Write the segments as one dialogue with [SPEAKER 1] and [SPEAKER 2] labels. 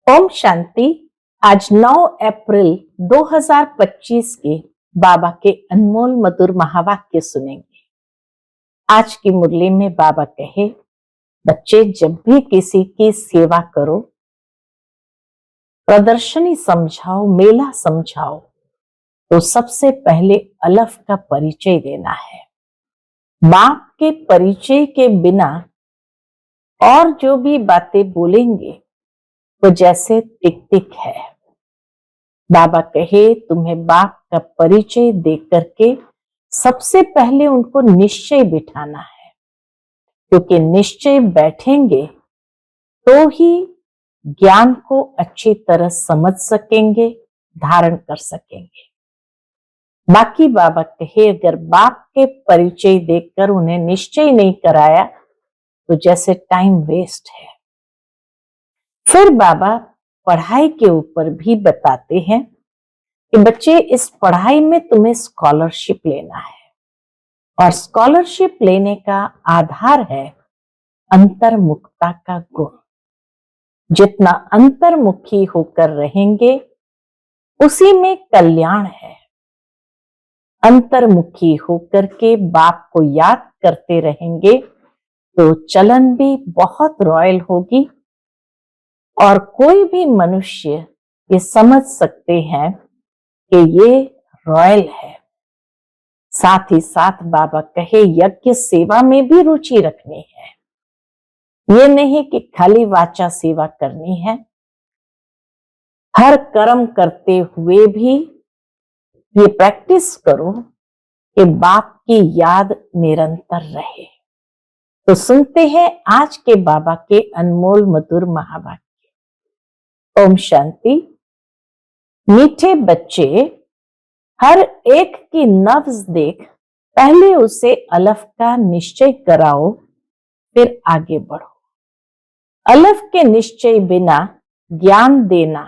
[SPEAKER 1] ओम शांति। आज 9 अप्रैल 2025 के बाबा के अनमोल मधुर महावाक्य सुनेंगे। आज की मुरली में बाबा कहे, बच्चे जब भी किसी की सेवा करो, प्रदर्शनी समझाओ, मेला समझाओ, तो सबसे पहले अलफ का परिचय देना है। बाप के परिचय के बिना और जो भी बातें बोलेंगे वो जैसे टिक टिक है। बाबा कहे, तुम्हें बाप का परिचय दे करके सबसे पहले उनको निश्चय बिठाना है, क्योंकि निश्चय बैठेंगे तो ही ज्ञान को अच्छी तरह समझ सकेंगे, धारण कर सकेंगे। बाकी बाबा कहे, अगर बाप के परिचय देकर उन्हें निश्चय नहीं कराया तो जैसे टाइम वेस्ट है। फिर बाबा पढ़ाई के ऊपर भी बताते हैं कि बच्चे, इस पढ़ाई में तुम्हें स्कॉलरशिप लेना है, और स्कॉलरशिप लेने का आधार है अंतर्मुखता का गुण। जितना अंतर्मुखी होकर रहेंगे उसी में कल्याण है। अंतर्मुखी होकर के बाप को याद करते रहेंगे तो चलन भी बहुत रॉयल होगी, और कोई भी मनुष्य ये समझ सकते हैं कि ये रॉयल है। साथ ही साथ बाबा कहे, यज्ञ सेवा में भी रुचि रखनी है। ये नहीं कि खाली वाचा सेवा करनी है, हर कर्म करते हुए भी ये प्रैक्टिस करो कि बाप की याद निरंतर रहे। तो सुनते हैं आज के बाबा के अनमोल मधुर महावाक्य। ओम शांति। मीठे बच्चे, हर एक की नब्ज देख पहले उसे अलफ का निश्चय कराओ, फिर आगे बढ़ो। अलफ के निश्चय बिना ज्ञान देना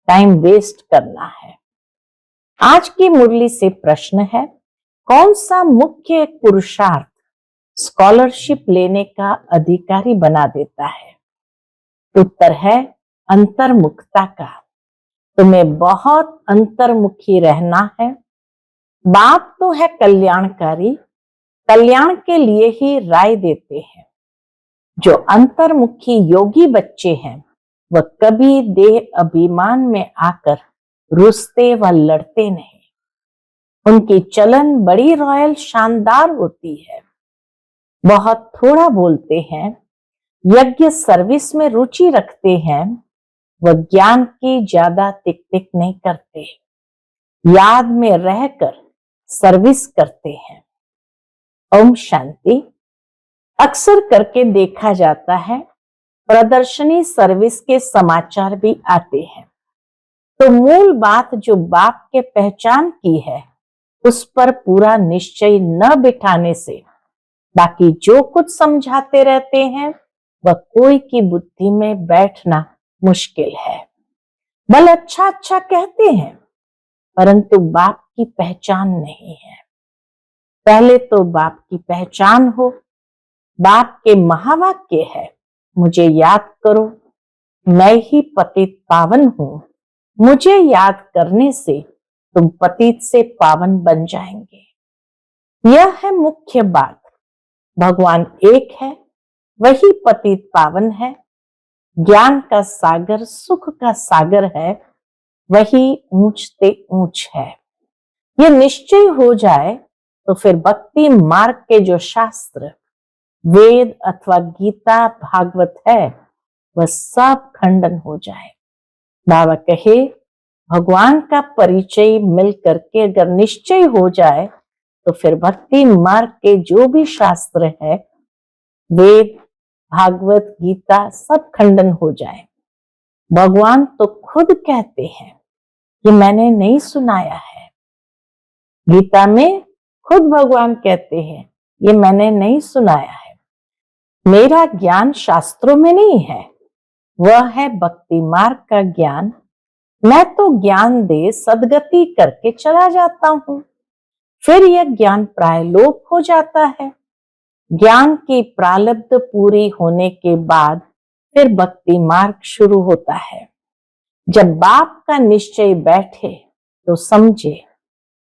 [SPEAKER 1] टाइम वेस्ट करना है। आज की मुरली से प्रश्न है, कौन सा मुख्य पुरुषार्थ स्कॉलरशिप लेने का अधिकारी बना देता है? उत्तर है अंतर्मुखता का। तुम्हें बहुत अंतर्मुखी रहना है। बाप तो है कल्याणकारी, कल्याण के लिए ही राय देते हैं। जो अंतर्मुखी योगी बच्चे हैं वह कभी देह अभिमान में आकर रुसते व लड़ते नहीं। उनकी चलन बड़ी रॉयल शानदार होती है। बहुत थोड़ा बोलते हैं, यज्ञ सर्विस में रुचि रखते हैं, वह ज्ञान की ज्यादा टिक टिक नहीं करते, याद में रहकर सर्विस करते हैं। ओम शांति। अक्सर करके देखा जाता है, प्रदर्शनी सर्विस के समाचार भी आते हैं, तो मूल बात जो बाप के पहचान की है उस पर पूरा निश्चय न बिठाने से बाकी जो कुछ समझाते रहते हैं वह कोई की बुद्धि में बैठना मुश्किल है। बल अच्छा अच्छा कहते हैं, परंतु बाप की पहचान नहीं है। पहले तो बाप की पहचान हो। बाप के महावाक्य है, मुझे याद करो, मैं ही पतित पावन हूं। मुझे याद करने से तुम पतित से पावन बन जाएंगे। यह है मुख्य बात। भगवान एक है, वही पतित पावन है। ज्ञान का सागर, सुख का सागर है, वही ऊंचते ऊंच है। ये निश्चय हो जाए तो फिर भक्ति मार्ग के जो शास्त्र, वेद अथवा गीता भागवत है, वह सब खंडन हो जाए। बाबा कहे, भगवान का परिचय मिल करके अगर निश्चय हो जाए तो फिर भक्ति मार्ग के जो भी शास्त्र है, वेद भागवत गीता, सब खंडन हो जाए। भगवान तो खुद कहते हैं कि मैंने नहीं सुनाया है। गीता में खुद भगवान कहते हैं, ये मैंने नहीं सुनाया है। मेरा ज्ञान शास्त्रों में नहीं है, वह है भक्ति मार्ग का ज्ञान। मैं तो ज्ञान दे सदगति करके चला जाता हूं, फिर यह ज्ञान प्रायलोप हो जाता है। ज्ञान की प्रारब्ध पूरी होने के बाद फिर भक्ति मार्ग शुरू होता है। जब बाप का निश्चय बैठे तो समझे।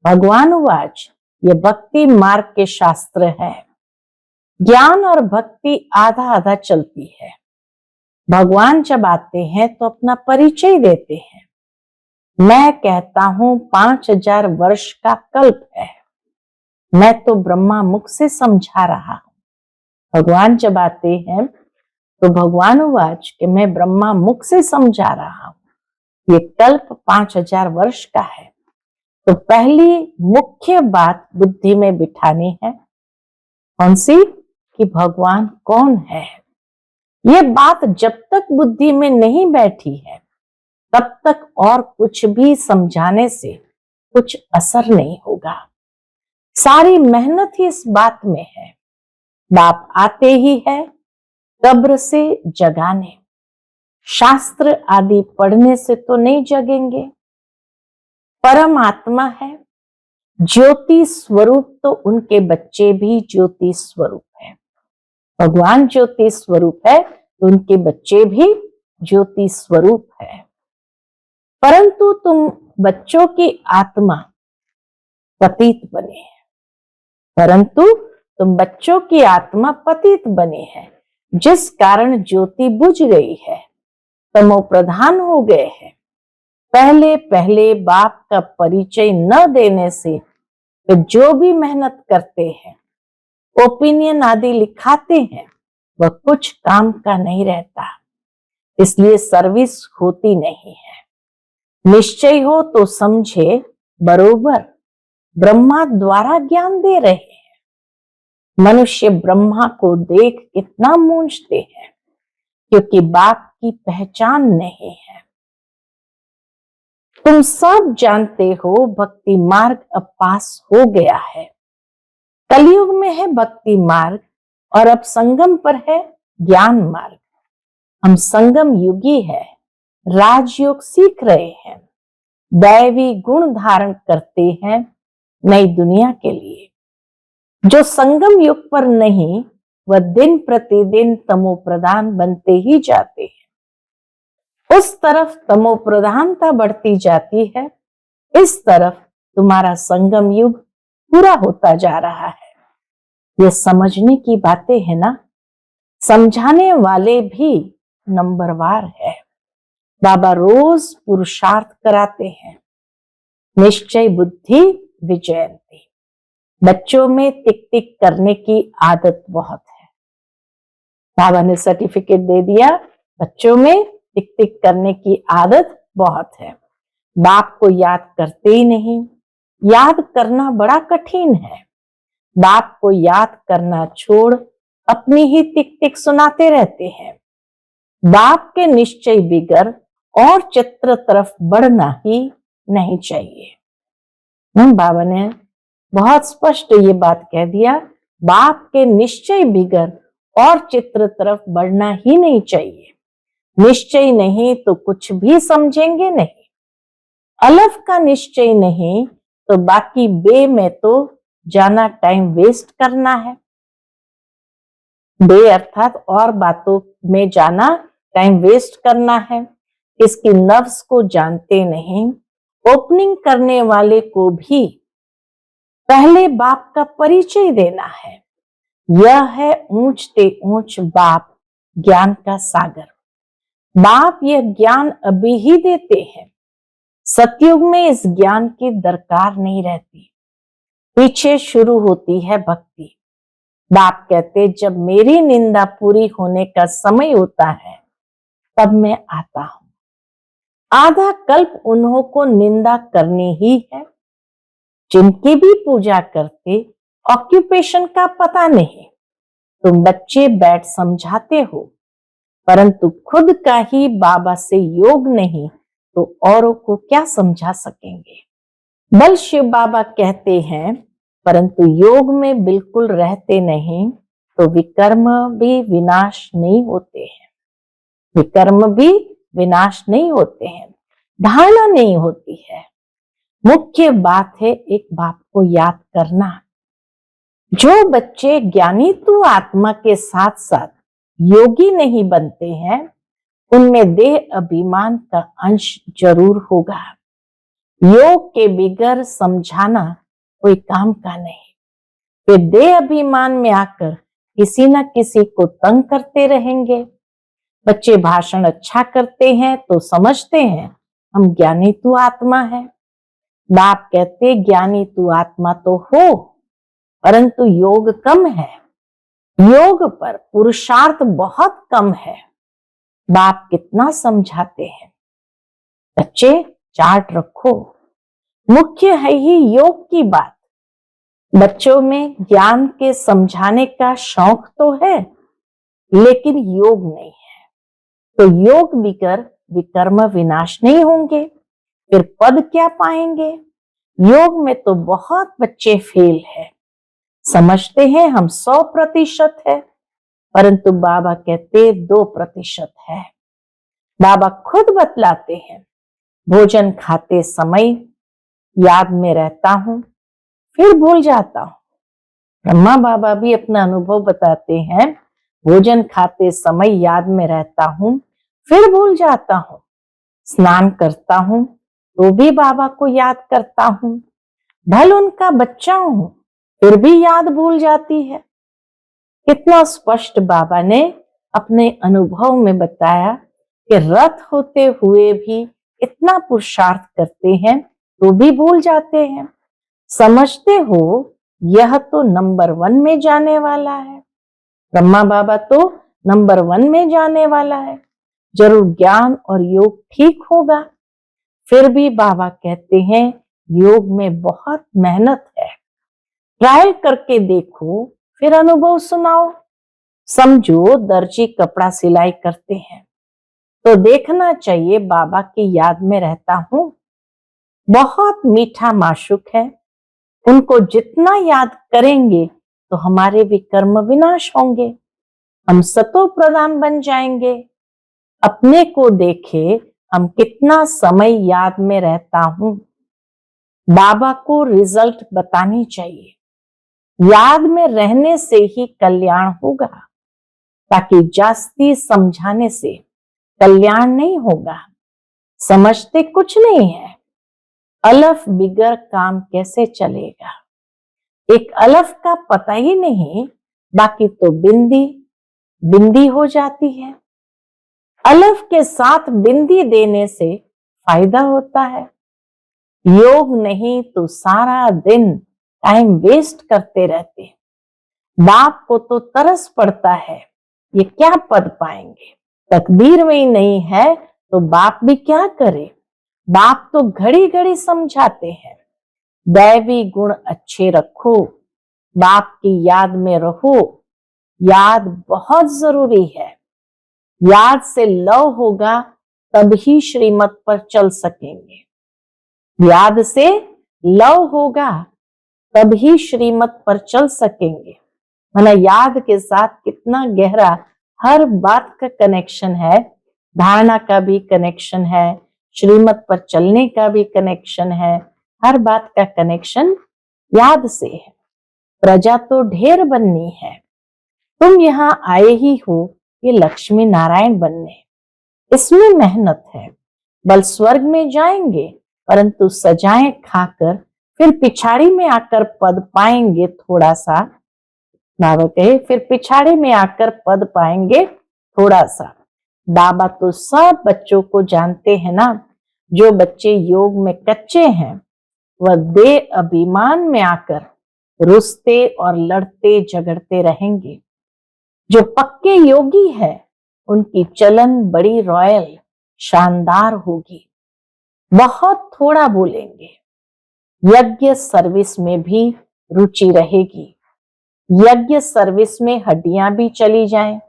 [SPEAKER 1] भगवान उवाच, ये भक्ति मार्ग के शास्त्र है। ज्ञान और भक्ति आधा आधा चलती है। भगवान जब आते हैं तो अपना परिचय देते हैं। मैं कहता हूं 5000 वर्ष का कल्प है। मैं तो ब्रह्मा मुख से समझा रहा हूं। भगवान जब आते हैं तो भगवान उवाच कि मैं ब्रह्मा मुख से समझा रहा हूं। ये कल्प 5000 वर्ष का है। तो पहली मुख्य बात बुद्धि में बिठानी है। कौन सी? कि भगवान कौन है। ये बात जब तक बुद्धि में नहीं बैठी है तब तक और कुछ भी समझाने से कुछ असर नहीं होगा। सारी मेहनत ही इस बात में है। बाप आते ही है कब्र से जगाने। शास्त्र आदि पढ़ने से तो नहीं जगेंगे। परमात्मा है, ज्योति स्वरूप, तो उनके बच्चे भी ज्योति स्वरूप है। भगवान ज्योति स्वरूप है तो उनके बच्चे भी ज्योति स्वरूप है। परंतु तुम बच्चों की आत्मा पतित बने है। परंतु तुम बच्चों की आत्मा पतित बने हैं, जिस कारण ज्योति बुझ गई है, तमो प्रधान हो गए हैं। पहले पहले बाप का परिचय न देने से तो जो भी मेहनत करते हैं, ओपिनियन आदि लिखाते हैं, वह कुछ काम का नहीं रहता। इसलिए सर्विस होती नहीं है। निश्चय हो तो समझे बरोबर ब्रह्मा द्वारा ज्ञान दे रहे हैं। मनुष्य ब्रह्मा को देख इतना मूंझते हैं क्योंकि बाप की पहचान नहीं है। तुम सब जानते हो भक्ति मार्ग अब पास हो गया है। कलयुग में है भक्ति मार्ग और अब संगम पर है ज्ञान मार्ग। हम संगम युगी है, राजयोग सीख रहे हैं, दैवी गुण धारण करते हैं नई दुनिया के लिए। जो संगम युग पर नहीं, वह दिन प्रतिदिन तमो प्रधान बनते ही जाते हैं। उस तरफ तमो प्रधानता बढ़ती जाती है, इस तरफ तुम्हारा संगम युग पूरा होता जा रहा है। ये समझने की बातें है ना। समझाने वाले भी नंबरवार है। बाबा रोज पुरुषार्थ कराते हैं। निश्चय बुद्धि विजयंती। बच्चों में टिक टिक करने की आदत बहुत है। बाबा ने सर्टिफिकेट दे दिया, बच्चों में टिक टिक करने की आदत बहुत है। बाप को याद करते ही नहीं। याद करना बड़ा कठिन है। बाप को याद करना छोड़ अपनी ही टिक टिक सुनाते रहते हैं। बाप के निश्चय बिगर और चित्र तरफ बढ़ना ही नहीं चाहिए। बाबा ने बहुत स्पष्ट ये बात कह दिया, बाप के निश्चय बिगर और चित्र तरफ बढ़ना ही नहीं चाहिए। निश्चय नहीं तो कुछ भी समझेंगे नहीं। अलफ का निश्चय नहीं तो बाकी बे में तो जाना टाइम वेस्ट करना है। बे अर्थात और बातों में जाना टाइम वेस्ट करना है। इसकी नफ्स को जानते नहीं। ओपनिंग करने वाले को भी पहले बाप का परिचय देना है। यह है ऊंचते ऊंच बाप ज्ञान का सागर। बाप यह ज्ञान अभी ही देते हैं। सतयुग में इस ज्ञान की दरकार नहीं रहती। पीछे शुरू होती है भक्ति। बाप कहते जब मेरी निंदा पूरी होने का समय होता है तब मैं आता हूं। आधा कल्प उन्हों को निंदा करनी ही है। जिनकी भी पूजा करते ऑक्यूपेशन का पता नहीं। तुम बच्चे बैठ समझाते हो, परंतु खुद का ही बाबा से योग नहीं तो औरों को क्या समझा सकेंगे। बल शिव बाबा कहते हैं, परंतु योग में बिल्कुल रहते नहीं तो विकर्म भी विनाश नहीं होते हैं। विकर्म भी विनाश नहीं होते हैं। धारणा नहीं होती है। मुख्य बात है एक बाप को याद करना। जो बच्चे ज्ञानी तू आत्मा के साथ साथ योगी नहीं बनते हैं, उनमें देह अभिमान का अंश जरूर होगा। योग के बिगैर समझाना कोई काम का नहीं। वे देह अभिमान में आकर किसी न किसी को तंग करते रहेंगे। बच्चे भाषण अच्छा करते हैं तो समझते हैं हम ज्ञानी तू आत्मा है। बाप कहते ज्ञानी तू आत्मा तो हो, परंतु योग कम है। योग पर पुरुषार्थ बहुत कम है। बाप कितना समझाते हैं। बच्चे चार्ट रखो, मुख्य है ही योग की बात। बच्चों में ज्ञान के समझाने का शौक तो है, लेकिन योग नहीं है। तो योग बिगर विकर्म विनाश नहीं होंगे, फिर पद क्या पाएंगे। योग में तो बहुत बच्चे फेल है। समझते हैं हम 100% है, परंतु बाबा कहते 2% है। बाबा खुद बतलाते हैं भोजन खाते समय याद में रहता हूं, फिर भूल जाता हूं। ब्रह्मा बाबा भी अपना अनुभव बताते हैं, भोजन खाते समय याद में रहता हूं, फिर भूल जाता हूं। स्नान करता हूं तो भी बाबा को याद करता हूं। भल उनका बच्चा हूं, फिर भी याद भूल जाती है। कितना स्पष्ट बाबा ने अपने अनुभव में बताया कि रथ होते हुए भी इतना पुरुषार्थ करते हैं तो भी भूल जाते हैं। समझते हो यह तो नंबर 1 में जाने वाला है। ब्रह्मा बाबा तो नंबर 1 में जाने वाला है। जरूर ज्ञान और योग ठीक होगा। फिर भी बाबा कहते हैं योग में बहुत मेहनत है। ट्रायल करके देखो, फिर अनुभव सुनाओ। समझो दर्जी कपड़ा सिलाई करते हैं तो देखना चाहिए बाबा की याद में रहता हूं। बहुत मीठा माशूक है, उनको जितना याद करेंगे तो हमारे विकर्म विनाश होंगे, हम सतो प्रधान बन जाएंगे। अपने को देखे हम कितना समय याद में रहता हूं। बाबा को रिजल्ट बतानी चाहिए। याद में रहने से ही कल्याण होगा, ताकि जास्ती समझाने से कल्याण नहीं होगा। समझते कुछ नहीं है। अलफ बिगर काम कैसे चलेगा। एक अलफ का पता ही नहीं, बाकी तो बिंदी बिंदी हो जाती है। अलफ के साथ बिंदी देने से फायदा होता है। योग नहीं तो सारा दिन टाइम वेस्ट करते रहते। बाप को तो तरस पड़ता है, ये क्या पद पाएंगे। तकदीर में ही नहीं है तो बाप भी क्या करे। बाप तो घड़ी घड़ी समझाते हैं दैवी गुण अच्छे रखो, बाप की याद में रहो। याद बहुत जरूरी है। याद से लव होगा तब ही श्रीमत पर चल सकेंगे। याद से लव होगा तब ही श्रीमत पर चल सकेंगे। माना याद के साथ कितना गहरा हर बात का कनेक्शन है। धारणा का भी कनेक्शन है, श्रीमत पर चलने का भी कनेक्शन है। हर बात का कनेक्शन याद से है। प्रजा तो ढेर बननी है। तुम यहाँ आए ही हो ये लक्ष्मी नारायण बनने, इसमें मेहनत है। बल स्वर्ग में जाएंगे, परंतु सजाएं खाकर फिर पिछाड़ी में आकर पद पाएंगे थोड़ा सा। बाबा कहे फिर पिछाड़ी में आकर पद पाएंगे थोड़ा सा। बाबा तो सब बच्चों को जानते हैं ना। जो बच्चे योग में कच्चे हैं वह देह अभिमान में आकर रुसते और लड़ते झगड़ते रहेंगे। जो पक्के योगी है उनकी चलन बड़ी रॉयल शानदार होगी। बहुत थोड़ा बोलेंगे। यज्ञ सर्विस में भी रुचि रहेगी। यज्ञ सर्विस में हड्डियां भी चली जाएं,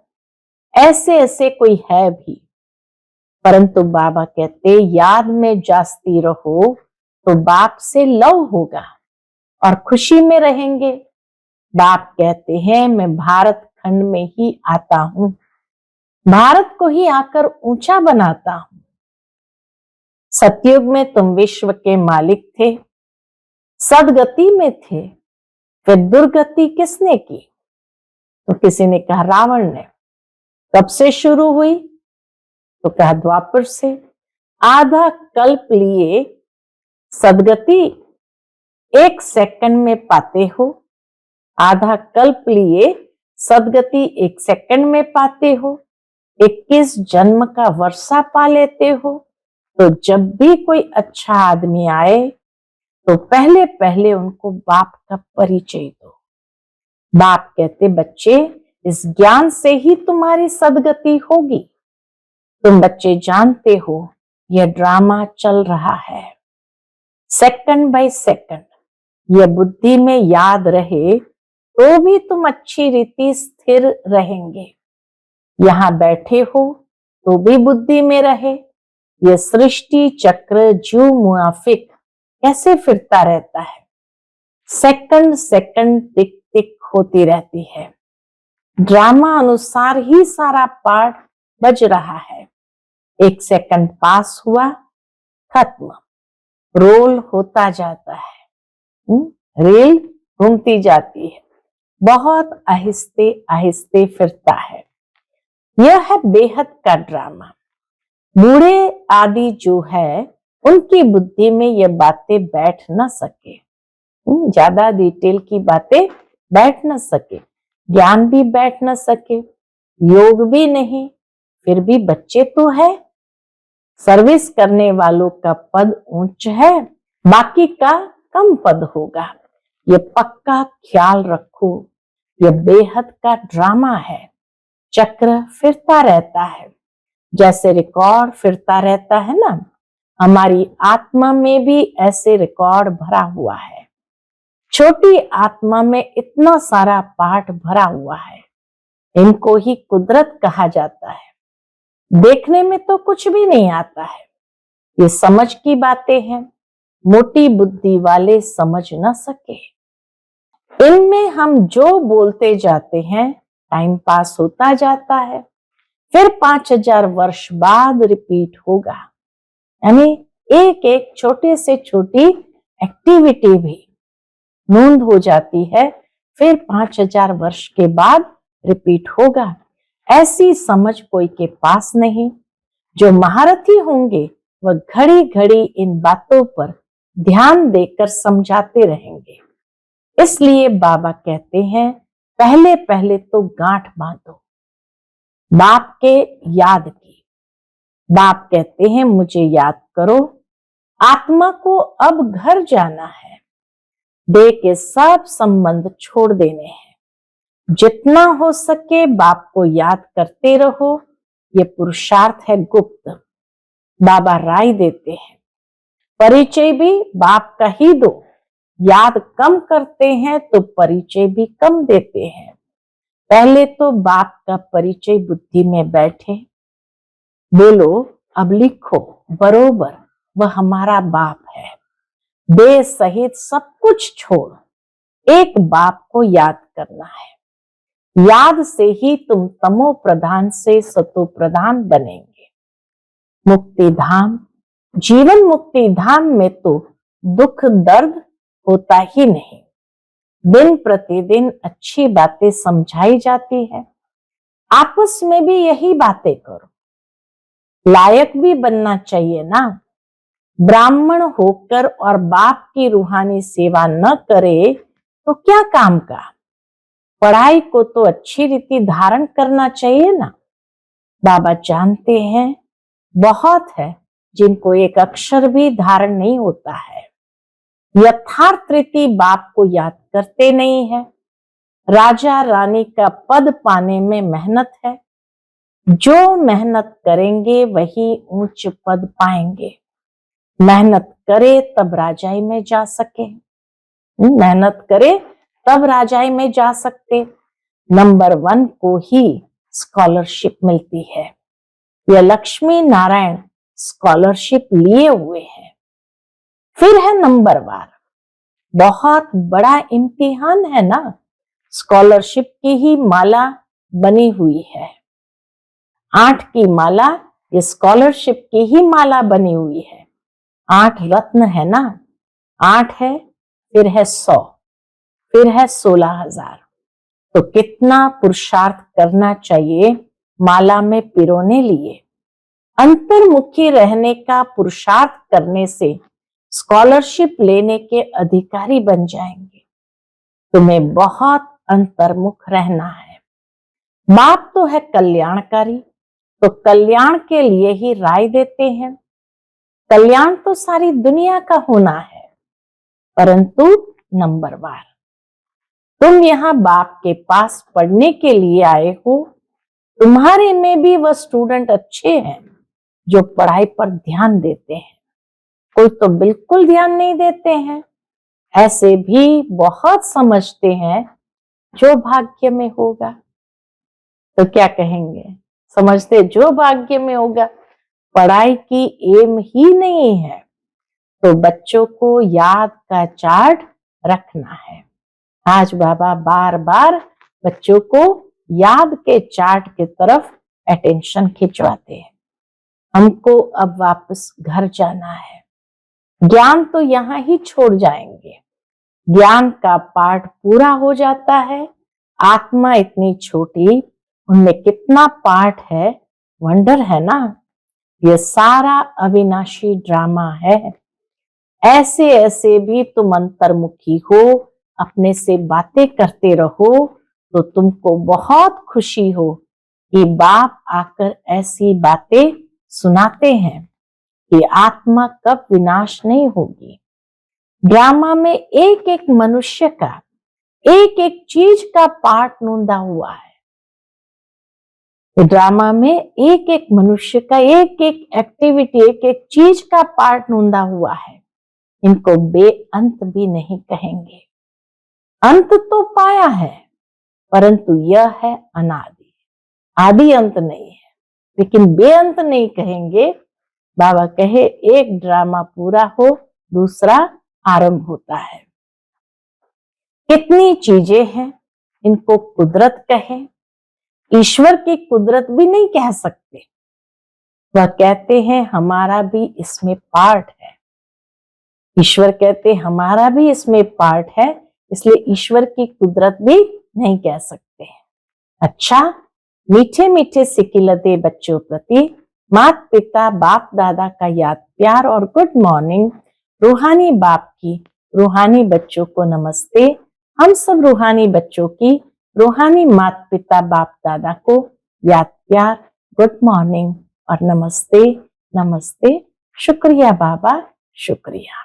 [SPEAKER 1] ऐसे ऐसे कोई है भी। परंतु बाबा कहते याद में जास्ती रहो तो बाप से लव होगा और खुशी में रहेंगे। बाप कहते हैं मैं भारत खंड में ही आता हूं, भारत को ही आकर ऊंचा बनाता हूं। सतयुग में तुम विश्व के मालिक थे, सदगति में थे, फिर दुर्गति किसने की। तो किसी ने कहा रावण ने। कब से शुरू हुई, तो कहा द्वापर से आधा कल्प लिए सदगति 1 सेकंड में पाते हो, आधा कल्प लिए सदगति 1 सेकंड में पाते हो, 21 जन्म का वर्षा पा लेते हो। तो जब भी कोई अच्छा आदमी आए तो पहले पहले उनको बाप का परिचय दो। बाप कहते बच्चे इस ज्ञान से ही तुम्हारी सदगति होगी। तुम बच्चे जानते हो यह ड्रामा चल रहा है, सेकंड बाय सेकंड यह बुद्धि में याद रहे तो भी तुम अच्छी रीति स्थिर रहेंगे। यहां बैठे हो तो भी बुद्धि में रहे। यह सृष्टि चक्र जो मुआफिक कैसे फिरता रहता है, सेकंड सेकंड टिक टिक होती रहती है। ड्रामा अनुसार ही सारा पाठ बज रहा है। 1 सेकंड पास हुआ, खत्म, रोल होता जाता है, रेल घूमती जाती है, बहुत आहिस्ते आहिस्ते फिरता है। यह है बेहद का ड्रामा। बूढ़े आदि जो है उनकी बुद्धि में ये बातें बैठ न सके, ज्यादा डिटेल की बातें बैठ न सके, ज्ञान भी बैठ न सके, योग भी नहीं, फिर भी बच्चे तो है। सर्विस करने वालों का पद ऊंच है, बाकी का कम पद होगा, ये पक्का ख्याल रखो। ये बेहद का ड्रामा है। चक्र फिरता रहता है, जैसे रिकॉर्ड फिरता रहता है ना, हमारी आत्मा में भी ऐसे रिकॉर्ड भरा हुआ है। छोटी आत्मा में इतना सारा पाठ भरा हुआ है। इनको ही कुदरत कहा जाता है। देखने में तो कुछ भी नहीं आता है, ये समझ की बातें हैं, मोटी बुद्धि वाले समझ न सके। इनमें हम जो बोलते जाते हैं टाइम पास होता जाता है, फिर 5000 वर्ष बाद रिपीट होगा। यानी एक एक छोटे से छोटी एक्टिविटी भी नोंद हो जाती है, फिर 5000 वर्ष के बाद रिपीट होगा। ऐसी समझ कोई के पास नहीं। जो महारथी होंगे वह घड़ी घड़ी इन बातों पर ध्यान देकर समझाते रहेंगे। इसलिए बाबा कहते हैं पहले पहले तो गांठ बांधो बाप के याद की। बाप कहते हैं मुझे याद करो, आत्मा को अब घर जाना है, देह के सब संबंध छोड़ देने हैं। जितना हो सके बाप को याद करते रहो, ये पुरुषार्थ है गुप्त। बाबा राय देते हैं परिचय भी बाप का ही दो। याद कम करते हैं तो परिचय भी कम देते हैं। पहले तो बाप का परिचय बुद्धि में बैठे, बोलो अब लिखो बरोबर वह हमारा बाप है। देह सहित सब कुछ छोड़ एक बाप को याद करना है। याद से ही तुम तमो प्रधान से सतो प्रधान बनेंगे। मुक्ति धाम, जीवन मुक्ति धाम में तो दुख दर्द होता ही नहीं। दिन प्रतिदिन अच्छी बातें समझाई जाती है। आपस में भी यही बातें करो। लायक भी बनना चाहिए ना। ब्राह्मण होकर और बाप की रूहानी सेवा न करे तो क्या काम का। पढ़ाई को तो अच्छी रीति धारण करना चाहिए ना। बाबा जानते हैं बहुत है जिनको एक अक्षर भी धारण नहीं होता है। यथार्थ रीति बाप को याद करते नहीं है। राजा रानी का पद पाने में मेहनत है। जो मेहनत करेंगे वही ऊंच पद पाएंगे। मेहनत करे तब राजाई में जा सके, मेहनत करे तब राजाई में जा सकते। नंबर 1 को ही स्कॉलरशिप मिलती है। यह लक्ष्मी नारायण स्कॉलरशिप लिए हुए हैं। फिर है नंबर 12, बहुत बड़ा इम्तिहान है ना। स्कॉलरशिप की ही माला बनी हुई है। 8 की माला, ये स्कॉलरशिप की ही माला बनी हुई है। 8 रत्न है ना, 8 है, फिर है 100, फिर है 16,000। तो कितना पुरुषार्थ करना चाहिए माला में पिरोने लिए। अंतर्मुखी रहने का पुरुषार्थ करने से स्कॉलरशिप लेने के अधिकारी बन जाएंगे। तुम्हें बहुत अंतर्मुख रहना है। बाप तो है कल्याणकारी, तो कल्याण के लिए ही राय देते हैं। कल्याण तो सारी दुनिया का होना है, परंतु नंबरवार। तुम यहाँ बाप के पास पढ़ने के लिए आए हो। तुम्हारे में भी वह स्टूडेंट अच्छे हैं जो पढ़ाई पर ध्यान देते हैं, कोई तो बिल्कुल ध्यान नहीं देते हैं। ऐसे भी बहुत समझते हैं जो भाग्य में होगा। तो क्या कहेंगे? समझते जो भाग्य में होगा। पढ़ाई की एम ही नहीं है, तो बच्चों को याद का चार्ट रखना है। आज बाबा बार बार बच्चों को याद के चार्ट की तरफ अटेंशन खिंचवाते हैं। हमको अब वापस घर जाना है। ज्ञान तो यहाँ ही छोड़ जाएंगे। ज्ञान का पाठ पूरा हो जाता है। आत्मा इतनी छोटी, उनमें कितना पाठ है, वंडर है ना। ये सारा अविनाशी ड्रामा है। ऐसे ऐसे भी तुम अंतर्मुखी हो, अपने से बातें करते रहो, तो तुमको बहुत खुशी हो कि बाप आकर ऐसी बातें सुनाते हैं कि आत्मा कब विनाश नहीं होगी। ड्रामा में एक एक मनुष्य का, एक एक चीज का पार्ट नूंदा हुआ है। ड्रामा में एक एक मनुष्य का, एक एक एक्टिविटी, एक एक चीज का पार्ट नूंदा हुआ है। इनको बेअंत भी नहीं कहेंगे। अंत तो पाया है, परंतु यह है अनादि, आदि अंत नहीं है। लेकिन बेअंत नहीं कहेंगे। बाबा कहे एक ड्रामा पूरा हो, दूसरा आरंभ होता है। कितनी चीजें हैं, इनको कुदरत कहे। ईश्वर की कुदरत भी नहीं कह सकते। वह कहते हैं हमारा भी इसमें पार्ट है। ईश्वर कहते हमारा भी इसमें पार्ट है, इसलिए ईश्वर की कुदरत भी नहीं कह सकते। अच्छा, मीठे मीठे सिकिलते बच्चों प्रति माता पिता बाप दादा का याद प्यार और गुड मॉर्निंग। रूहानी बाप की रूहानी बच्चों को नमस्ते। हम सब रूहानी बच्चों की रूहानी माता पिता बाप दादा को याद प्यार, गुड मॉर्निंग और नमस्ते नमस्ते। शुक्रिया बाबा, शुक्रिया।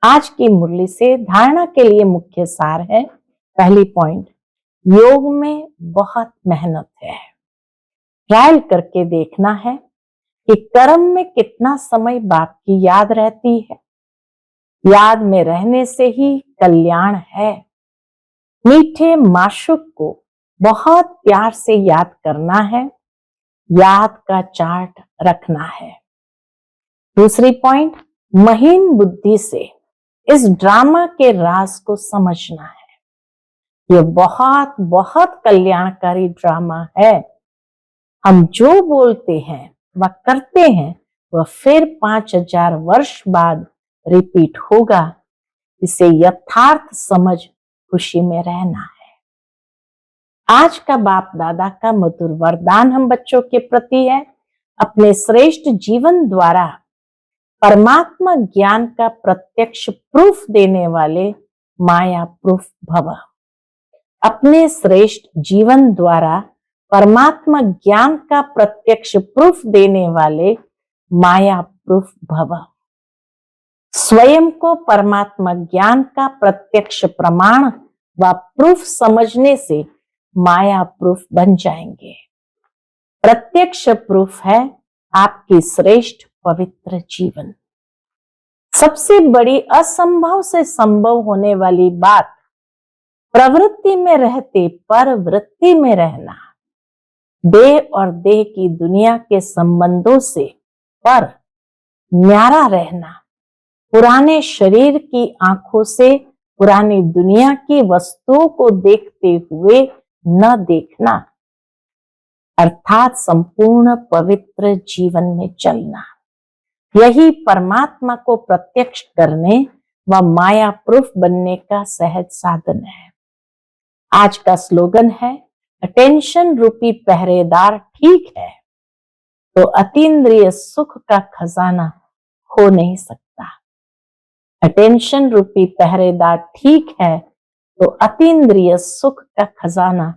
[SPEAKER 1] आज की मुरली से धारणा के लिए मुख्य सार है। पहली पॉइंट, योग में बहुत मेहनत है। ट्रायल करके देखना है कि कर्म में कितना समय बाप की याद रहती है। याद में रहने से ही कल्याण है। मीठे माशूक को बहुत प्यार से याद करना है। याद का चार्ट रखना है। दूसरी पॉइंट, महीन बुद्धि से इस ड्रामा के राज को समझना है। यह बहुत बहुत कल्याणकारी ड्रामा है। हम जो बोलते हैं वह करते हैं, वह फिर 5000 वर्ष बाद रिपीट होगा। इसे यथार्थ समझ खुशी में रहना है। आज का बाप दादा का मधुर वरदान हम बच्चों के प्रति है। अपने श्रेष्ठ जीवन द्वारा परमात्मा ज्ञान का प्रत्यक्ष प्रूफ देने वाले माया प्रूफ भव। अपने श्रेष्ठ जीवन द्वारा परमात्मा ज्ञान का प्रत्यक्ष प्रूफ देने वाले माया प्रूफ भव। स्वयं को परमात्मा ज्ञान का प्रत्यक्ष प्रमाण व प्रूफ समझने से माया प्रूफ बन जाएंगे। प्रत्यक्ष प्रूफ है आपकी श्रेष्ठ पवित्र जीवन। सबसे बड़ी असंभव से संभव होने वाली बात प्रवृत्ति में रहते पर वृत्ति में रहना। देह और देह की दुनिया के संबंधों से पर न्यारा रहना। पुराने शरीर की आंखों से पुरानी दुनिया की वस्तुओं को देखते हुए न देखना, अर्थात संपूर्ण पवित्र जीवन में चलना। यही परमात्मा को प्रत्यक्ष करने व माया प्रूफ बनने का सहज साधन है। आज का स्लोगन है, अटेंशन रूपी पहरेदार ठीक है, तो अतीन्द्रिय सुख का खजाना खो नहीं सकता। अटेंशन रूपी पहरेदार ठीक है तो अतीन्द्रिय सुख का खजाना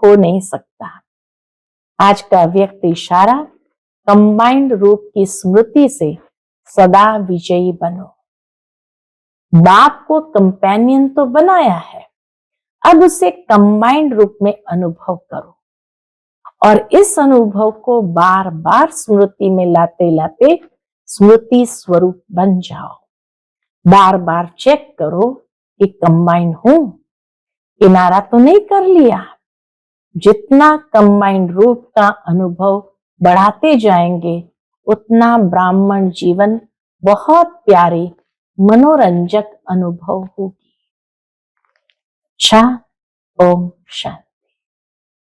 [SPEAKER 1] खो नहीं सकता। आज का व्यक्ति इशारा कंबाइंड रूप की स्मृति से सदा विजयी बनो। बाप को कंपेनियन तो बनाया है, अब उसे कंबाइंड रूप में अनुभव करो और इस अनुभव को बार बार स्मृति में लाते लाते स्मृति स्वरूप बन जाओ। बार बार चेक करो कि कंबाइंड हूं, किनारा तो नहीं कर लिया। जितना कंबाइंड रूप का अनुभव बढ़ाते जाएंगे उतना ब्राह्मण जीवन बहुत प्यारी मनोरंजक अनुभव होगी। अच्छा, ओम शांति।